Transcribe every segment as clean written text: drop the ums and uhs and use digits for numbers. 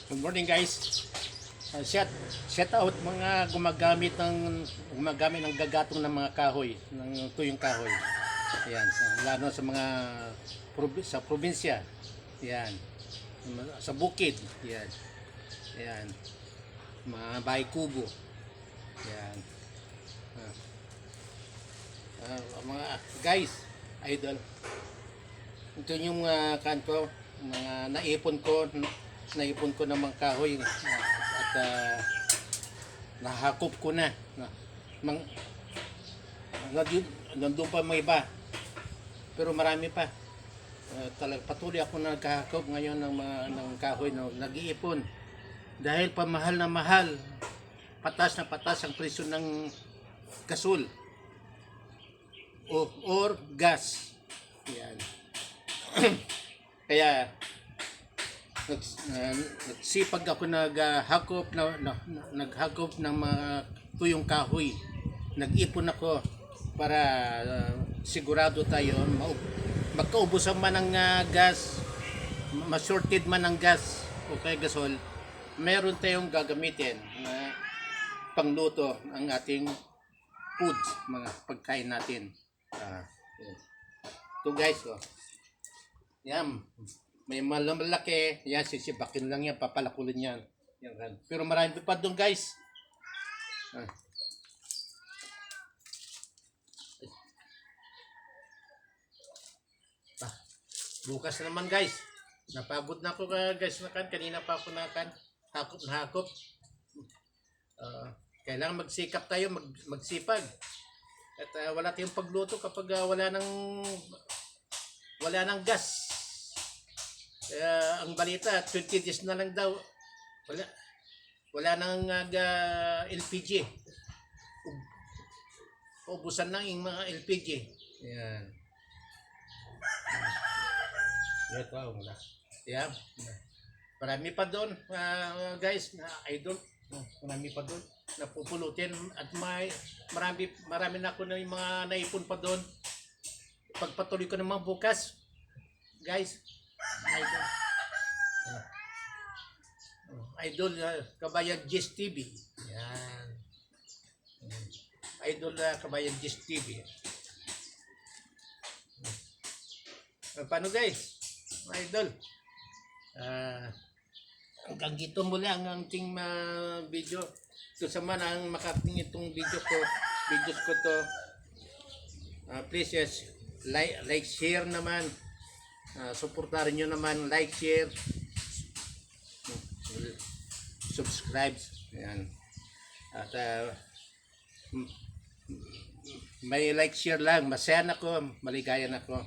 Good morning guys. Shout out mga gumagamit ng gagatong ng mga kahoy, ng tuyong kahoy. Ayan, lalo sa mga sa probinsya. Ayan. Sa bukid. Ayan. Ayan. Mga bahay kubo. Ayan. Mga guys, idol. Ito yung kanto, mga naipon ko ng mga kahoy at nahakop ko na. Nandun pa may iba, pero marami pa. Patuloy ako na nagkahakop ngayon ng kahoy na nag-iipon dahil pamahal na mahal, patas na patas ang presyo ng gasol or gas. Yan. Kaya nagsipag ako naghakop ng mga tuyong kahoy. Nag-ipon ako para sigurado tayo magkaubusan man ng gas, ma-shorted man ng gas o kaya gasol, meron tayong gagamitin na pangluto ang ating food, mga pagkain natin. Ito guys, yan, may malaki, yan, sisibakin lang yan, papalakulin yan. Yan. Pero marami pa doon guys. Bukas na naman guys. Napagod na ako guys, kanina pa ako hakop. Kailangan magsikap tayo, magsipag. At wala tayong pagluto kapag wala ng gas. Ang balita 20 days na lang daw wala nang LPG. Ubusan na yung mga LPG. Yan. Ito wala. Yan. Marami pa doon guys, na idol. Marami pa doon napupulutin at marami na ako na yung mga naipon pa doon. Pagpatuloy ko naman bukas guys. Idol Kabayan Gis TV. Yan. Idol Kabayan Gis TV. Paano guys? Idol. Hanggang dito muli ang ating video. Ito sa man ang makating itong videos ko to. Please yes, like, share naman. Suportahan nyo naman, like, share, subscribe. Ayan. At may like, share lang, masaya na ako, maligayan ako.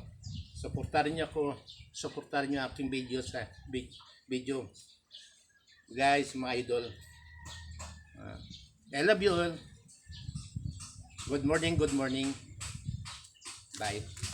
Suportahan nyo ako, suportahan nyo aking video sa video. Guys, mga idol. I love you all. Good morning, good morning. Bye.